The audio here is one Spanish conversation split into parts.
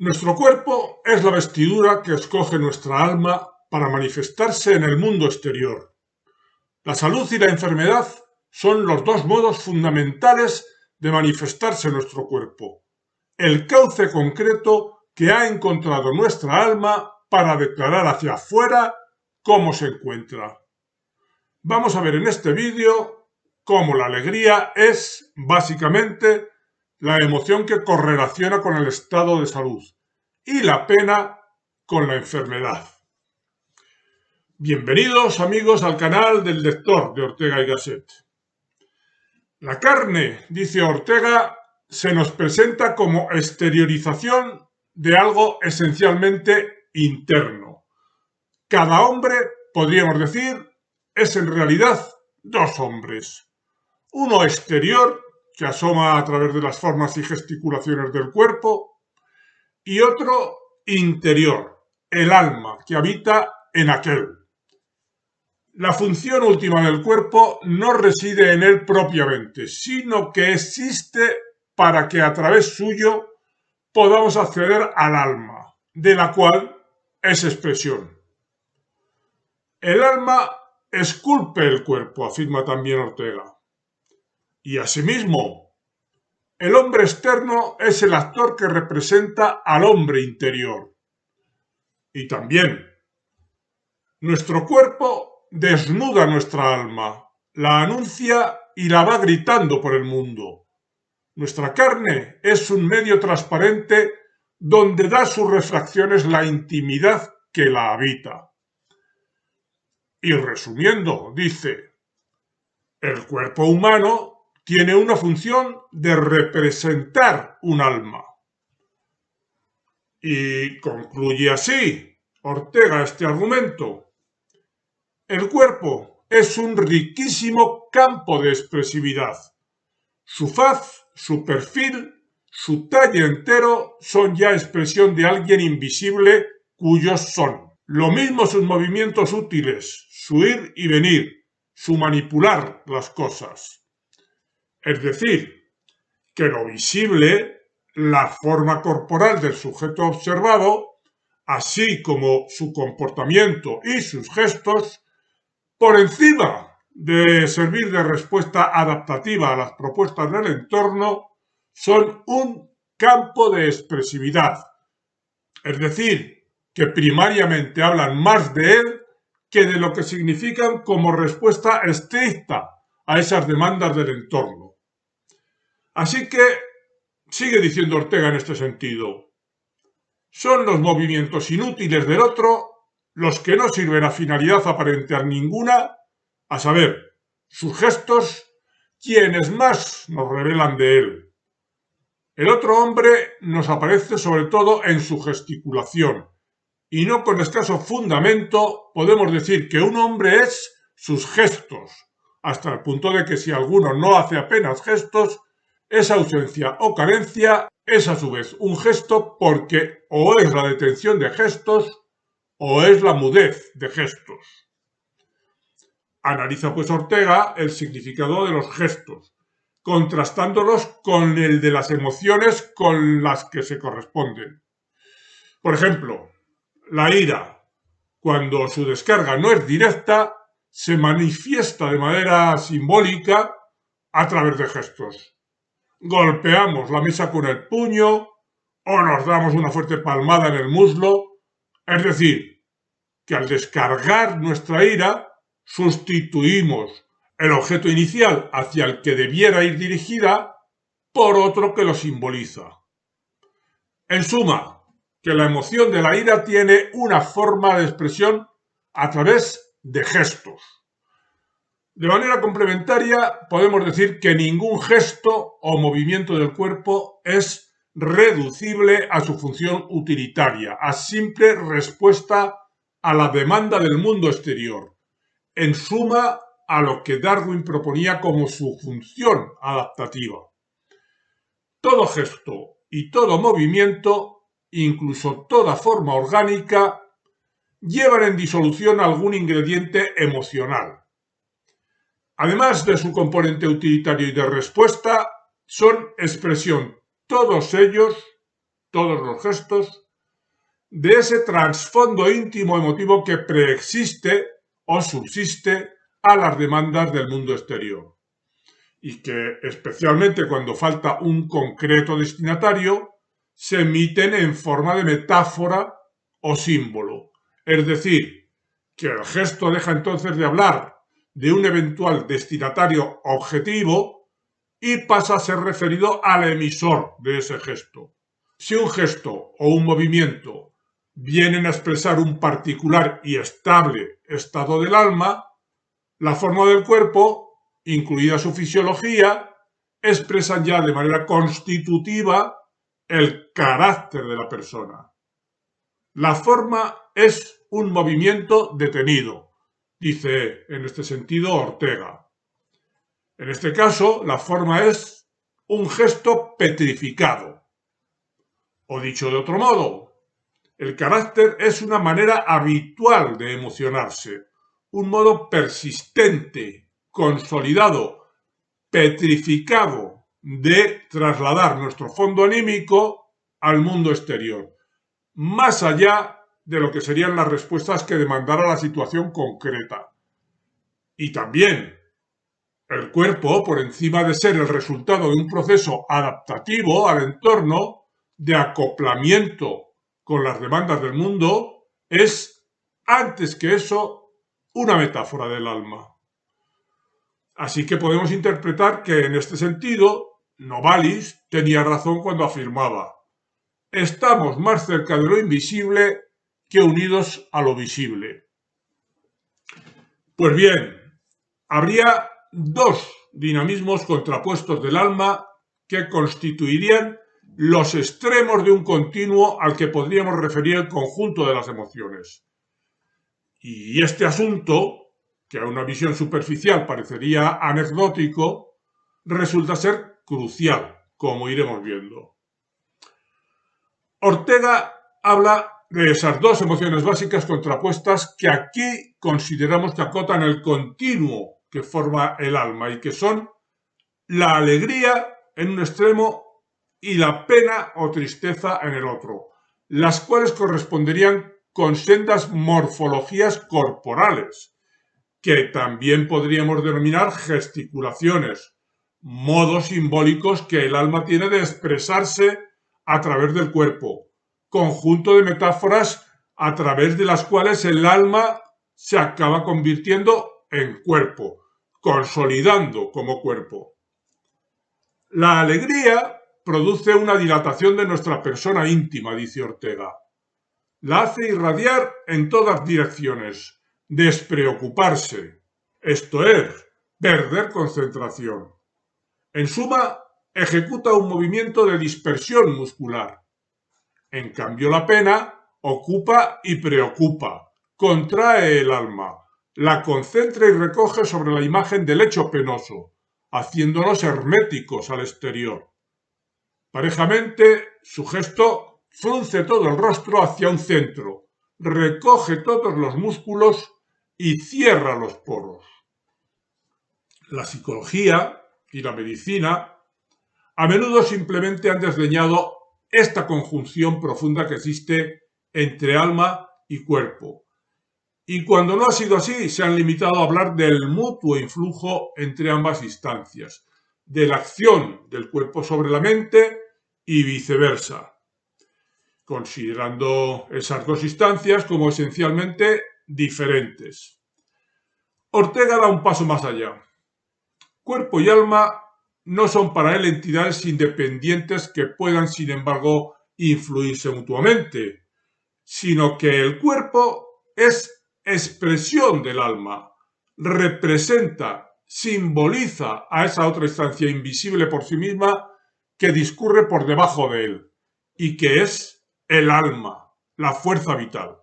Nuestro cuerpo es la vestidura que escoge nuestra alma para manifestarse en el mundo exterior. La salud y la enfermedad son los dos modos fundamentales de manifestarse en nuestro cuerpo, el cauce concreto que ha encontrado nuestra alma para declarar hacia afuera cómo se encuentra. Vamos a ver en este vídeo cómo la alegría es, básicamente, la emoción que correlaciona con el estado de salud y la pena con la enfermedad. Bienvenidos amigos al canal del lector de Ortega y Gasset. La carne, dice Ortega, se nos presenta como exteriorización de algo esencialmente interno. Cada hombre, podríamos decir, es en realidad dos hombres. Uno exterior, que asoma a través de las formas y gesticulaciones del cuerpo, y otro interior, el alma, que habita en aquel. La función última del cuerpo no reside en él propiamente, sino que existe para que a través suyo podamos acceder al alma, de la cual es expresión. El alma esculpe el cuerpo, afirma también Ortega. Y asimismo, el hombre externo es el actor que representa al hombre interior. Y también, nuestro cuerpo desnuda nuestra alma, la anuncia y la va gritando por el mundo. Nuestra carne es un medio transparente donde da sus refracciones la intimidad que la habita. Y resumiendo, dice, el cuerpo humano tiene una función de representar un alma. Y concluye así Ortega este argumento. El cuerpo es un riquísimo campo de expresividad. Su faz, su perfil, su talle entero son ya expresión de alguien invisible cuyos son. Lo mismo sus movimientos útiles, su ir y venir, su manipular las cosas. Es decir, que lo visible, la forma corporal del sujeto observado, así como su comportamiento y sus gestos, por encima de servir de respuesta adaptativa a las propuestas del entorno, son un campo de expresividad. Es decir, que primariamente hablan más de él que de lo que significan como respuesta estricta a esas demandas del entorno. Así que, sigue diciendo Ortega en este sentido, son los movimientos inútiles del otro los que no sirven a finalidad aparente a ninguna, a saber, sus gestos, quienes más nos revelan de él. El otro hombre nos aparece sobre todo en su gesticulación, y no con escaso fundamento podemos decir que un hombre es sus gestos, hasta el punto de que si alguno no hace apenas gestos, esa ausencia o carencia es a su vez un gesto porque o es la detención de gestos o es la mudez de gestos. Analiza pues Ortega el significado de los gestos, contrastándolos con el de las emociones con las que se corresponden. Por ejemplo, la ira, cuando su descarga no es directa, se manifiesta de manera simbólica a través de gestos. Golpeamos la mesa con el puño o nos damos una fuerte palmada en el muslo, es decir, que al descargar nuestra ira sustituimos el objeto inicial hacia el que debiera ir dirigida por otro que lo simboliza. En suma, que la emoción de la ira tiene una forma de expresión a través de gestos. De manera complementaria, podemos decir que ningún gesto o movimiento del cuerpo es reducible a su función utilitaria, a simple respuesta a la demanda del mundo exterior, en suma a lo que Darwin proponía como su función adaptativa. Todo gesto y todo movimiento, incluso toda forma orgánica, llevan en disolución algún ingrediente emocional. Además de su componente utilitario y de respuesta, son expresión todos ellos todos los gestos, de ese trasfondo íntimo emotivo que preexiste o subsiste a las demandas del mundo exterior y que, especialmente cuando falta un concreto destinatario, se emiten en forma de metáfora o símbolo. Es decir, que el gesto deja entonces de hablar de un eventual destinatario objetivo y pasa a ser referido al emisor de ese gesto. Si un gesto o un movimiento vienen a expresar un particular y estable estado del alma, la forma del cuerpo, incluida su fisiología, expresan ya de manera constitutiva el carácter de la persona. La forma es un movimiento detenido, dice en este sentido Ortega. En este caso, la forma es un gesto petrificado. O dicho de otro modo, el carácter es una manera habitual de emocionarse, un modo persistente, consolidado, petrificado de trasladar nuestro fondo anímico al mundo exterior, más allá de lo que serían las respuestas que demandara la situación concreta. Y también el cuerpo, por encima de ser el resultado de un proceso adaptativo al entorno, de acoplamiento con las demandas del mundo, es, antes que eso, una metáfora del alma. Así que podemos interpretar que en este sentido, Novalis tenía razón cuando afirmaba: estamos más cerca de lo invisible que unidos a lo visible. Pues bien, habría dos dinamismos contrapuestos del alma que constituirían los extremos de un continuo al que podríamos referir el conjunto de las emociones. Y este asunto, que a una visión superficial parecería anecdótico, resulta ser crucial, como iremos viendo. Ortega habla de esas dos emociones básicas contrapuestas que aquí consideramos que acotan el continuo que forma el alma y que son la alegría en un extremo y la pena o tristeza en el otro, las cuales corresponderían con sendas morfologías corporales, que también podríamos denominar gesticulaciones, modos simbólicos que el alma tiene de expresarse a través del cuerpo, conjunto de metáforas a través de las cuales el alma se acaba convirtiendo en cuerpo, consolidando como cuerpo. La alegría produce una dilatación de nuestra persona íntima, dice Ortega. La hace irradiar en todas direcciones, despreocuparse, esto es, perder concentración. En suma, ejecuta un movimiento de dispersión muscular. En cambio, la pena ocupa y preocupa, contrae el alma, la concentra y recoge sobre la imagen del hecho penoso, haciéndolos herméticos al exterior. Parejamente, su gesto frunce todo el rostro hacia un centro, recoge todos los músculos y cierra los poros. La psicología y la medicina a menudo simplemente han desdeñado esta conjunción profunda que existe entre alma y cuerpo. Y cuando no ha sido así, se han limitado a hablar del mutuo influjo entre ambas instancias, de la acción del cuerpo sobre la mente y viceversa, considerando esas dos instancias como esencialmente diferentes. Ortega da un paso más allá. Cuerpo y alma no son para él entidades independientes que puedan, sin embargo, influirse mutuamente, sino que el cuerpo es expresión del alma, representa, simboliza a esa otra instancia invisible por sí misma que discurre por debajo de él y que es el alma, la fuerza vital.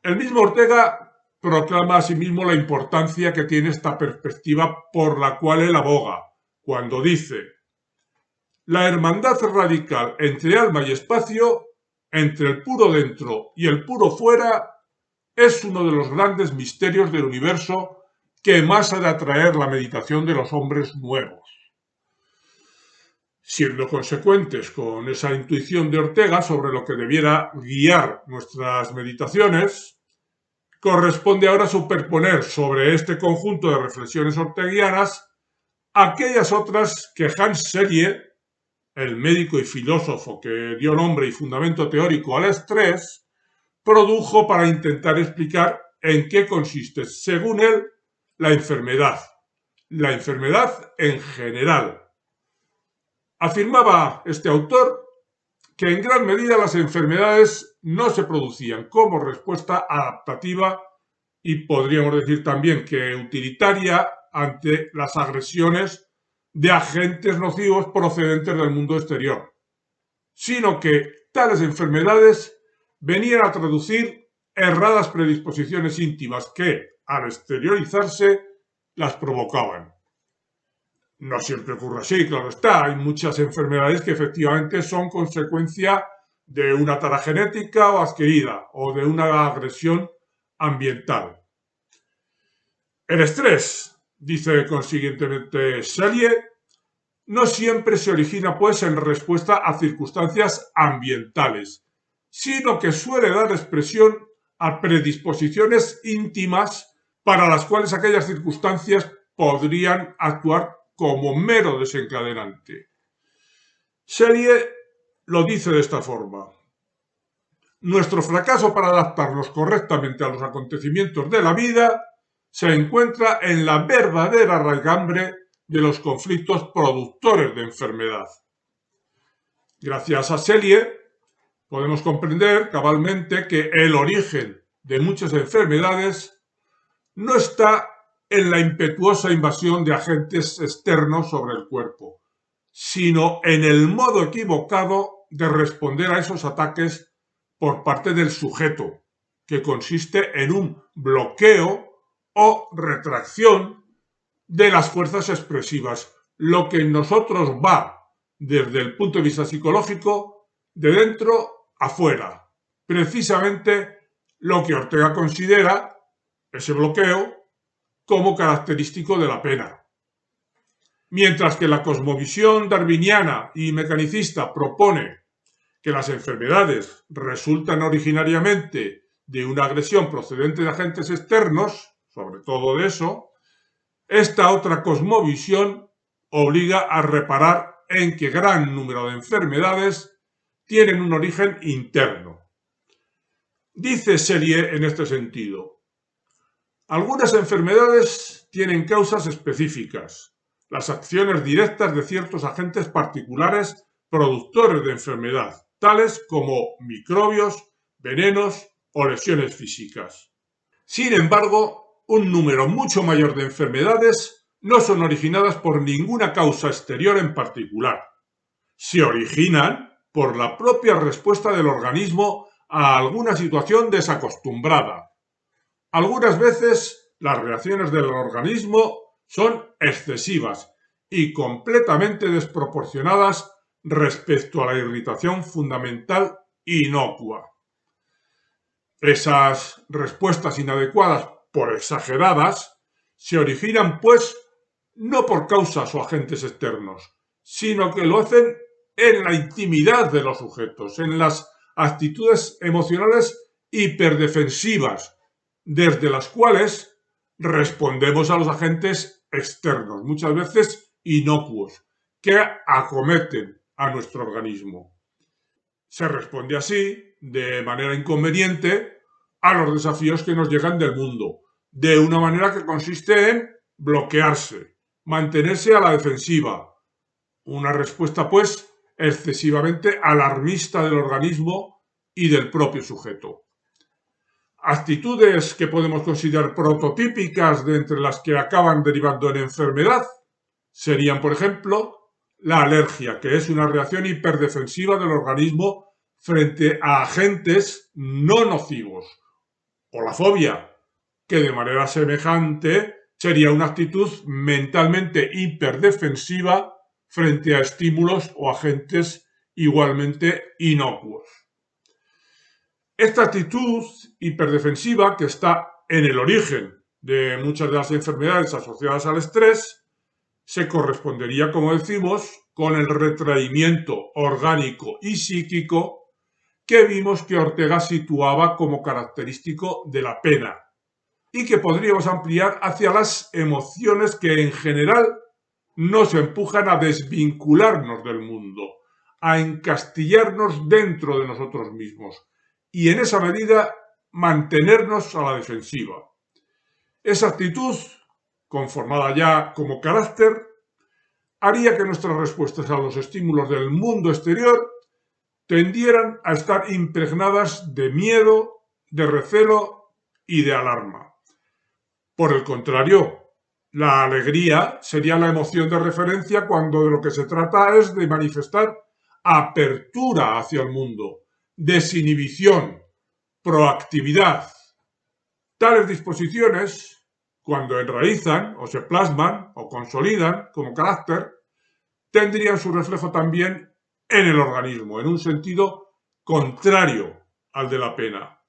El mismo Ortega proclama asimismo la importancia que tiene esta perspectiva por la cual él aboga, cuando dice: la hermandad radical entre alma y espacio, entre el puro dentro y el puro fuera, es uno de los grandes misterios del universo que más ha de atraer la meditación de los hombres nuevos. Siendo consecuentes con esa intuición de Ortega sobre lo que debiera guiar nuestras meditaciones, corresponde ahora superponer sobre este conjunto de reflexiones orteguianas aquellas otras que Hans Selye, el médico y filósofo que dio nombre y fundamento teórico al estrés, produjo para intentar explicar en qué consiste, según él, la enfermedad en general. Afirmaba este autor que en gran medida las enfermedades no se producían como respuesta adaptativa y podríamos decir también que utilitaria ante las agresiones de agentes nocivos procedentes del mundo exterior, sino que tales enfermedades venían a traducir erradas predisposiciones íntimas que, al exteriorizarse, las provocaban. No siempre ocurre así, claro está. Hay muchas enfermedades que efectivamente son consecuencia de una tara genética o adquirida o de una agresión ambiental. El estrés, dice consiguientemente Selye, no siempre se origina pues en respuesta a circunstancias ambientales, sino que suele dar expresión a predisposiciones íntimas para las cuales aquellas circunstancias podrían actuar como mero desencadenante. Selye lo dice de esta forma: nuestro fracaso para adaptarnos correctamente a los acontecimientos de la vida se encuentra en la verdadera raigambre de los conflictos productores de enfermedad. Gracias a Selye podemos comprender cabalmente que el origen de muchas enfermedades no está en la impetuosa invasión de agentes externos sobre el cuerpo, sino en el modo equivocado de responder a esos ataques por parte del sujeto, que consiste en un bloqueo o retracción de las fuerzas expresivas, lo que en nosotros va, desde el punto de vista psicológico, de dentro a fuera. Precisamente lo que Ortega considera ese bloqueo como característico de la pena. Mientras que la cosmovisión darwiniana y mecanicista propone que las enfermedades resultan originariamente de una agresión procedente de agentes externos, sobre todo de eso, esta otra cosmovisión obliga a reparar en que gran número de enfermedades tienen un origen interno. Dice Selye en este sentido: algunas enfermedades tienen causas específicas, las acciones directas de ciertos agentes particulares productores de enfermedad, tales como microbios, venenos o lesiones físicas. Sin embargo, un número mucho mayor de enfermedades no son originadas por ninguna causa exterior en particular. Se originan por la propia respuesta del organismo a alguna situación desacostumbrada. Algunas veces las reacciones del organismo son excesivas y completamente desproporcionadas respecto a la irritación fundamental inocua. Esas respuestas inadecuadas, por exageradas, se originan, pues, no por causas o agentes externos, sino que lo hacen en la intimidad de los sujetos, en las actitudes emocionales hiperdefensivas, desde las cuales respondemos a los agentes externos, muchas veces inocuos, que acometen a nuestro organismo. Se responde así, de manera inconveniente, a los desafíos que nos llegan del mundo, de una manera que consiste en bloquearse, mantenerse a la defensiva, una respuesta, pues, excesivamente alarmista del organismo y del propio sujeto. Actitudes que podemos considerar prototípicas de entre las que acaban derivando en enfermedad serían, por ejemplo, la alergia, que es una reacción hiperdefensiva del organismo frente a agentes no nocivos, o la fobia, que de manera semejante sería una actitud mentalmente hiperdefensiva frente a estímulos o agentes igualmente inocuos. Esta actitud hiperdefensiva, que está en el origen de muchas de las enfermedades asociadas al estrés, se correspondería, como decimos, con el retraimiento orgánico y psíquico que vimos que Ortega situaba como característico de la pena y que podríamos ampliar hacia las emociones que en general nos empujan a desvincularnos del mundo, a encastillarnos dentro de nosotros mismos y en esa medida mantenernos a la defensiva. Esa actitud, conformada ya como carácter, haría que nuestras respuestas a los estímulos del mundo exterior tendieran a estar impregnadas de miedo, de recelo y de alarma. Por el contrario, la alegría sería la emoción de referencia cuando de lo que se trata es de manifestar apertura hacia el mundo, desinhibición, proactividad. Tales disposiciones, cuando enraizan o se plasman o consolidan como carácter, tendrían su reflejo también en el organismo, en un sentido contrario al de la pena.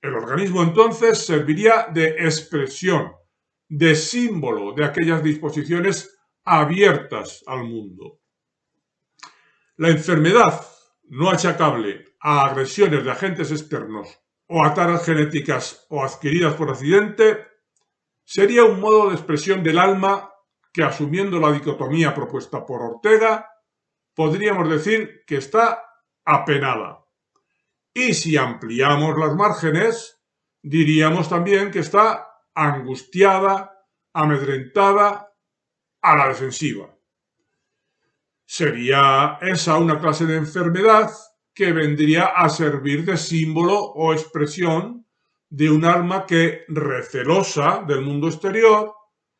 El organismo entonces serviría de expresión, de símbolo de aquellas disposiciones abiertas al mundo. La enfermedad no achacable a agresiones de agentes externos o a taras genéticas o adquiridas por accidente sería un modo de expresión del alma que, asumiendo la dicotomía propuesta por Ortega, podríamos decir que está apenada. Y si ampliamos las márgenes, diríamos también que está angustiada, amedrentada, a la defensiva. Sería esa una clase de enfermedad que vendría a servir de símbolo o expresión de un alma que, recelosa del mundo exterior,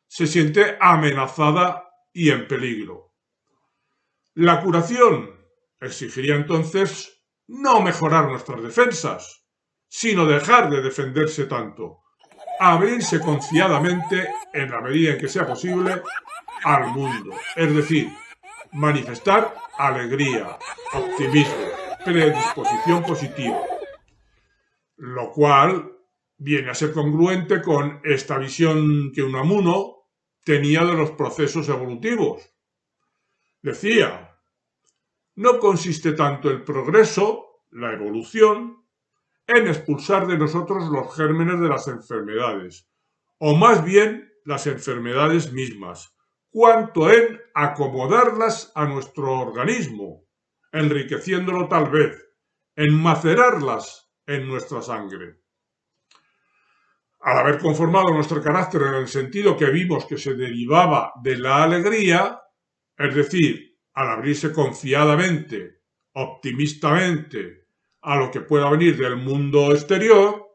se siente amenazada y en peligro. La curación exigiría entonces no mejorar nuestras defensas, sino dejar de defenderse tanto, abrirse confiadamente, en la medida en que sea posible, al mundo, es decir, manifestar alegría, optimismo, predisposición positiva, lo cual viene a ser congruente con esta visión que Unamuno tenía de los procesos evolutivos. Decía, no consiste tanto el progreso, la evolución, en expulsar de nosotros los gérmenes de las enfermedades, o más bien las enfermedades mismas, cuanto en acomodarlas a nuestro organismo, enriqueciéndolo tal vez, en macerarlas en nuestra sangre. Al haber conformado nuestro carácter en el sentido que vimos que se derivaba de la alegría, es decir, al abrirse confiadamente, optimistamente, a lo que pueda venir del mundo exterior,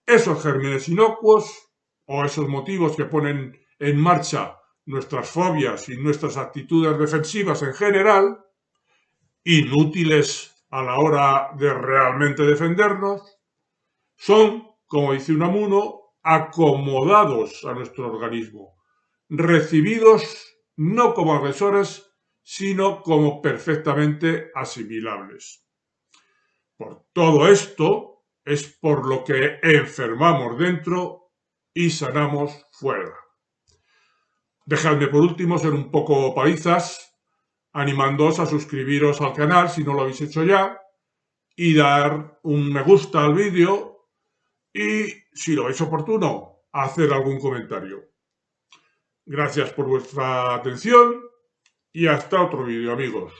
esos gérmenes inocuos o esos motivos que ponen en marcha nuestras fobias y nuestras actitudes defensivas en general, inútiles a la hora de realmente defendernos, son, como dice Unamuno, acomodados a nuestro organismo, recibidos no como agresores, sino como perfectamente asimilables. Por todo esto es por lo que enfermamos dentro y sanamos fuera. Dejadme por último ser un poco palizas, animándoos a suscribiros al canal si no lo habéis hecho ya, y dar un me gusta al vídeo, y si lo veis oportuno, hacer algún comentario. Gracias por vuestra atención y hasta otro vídeo, amigos.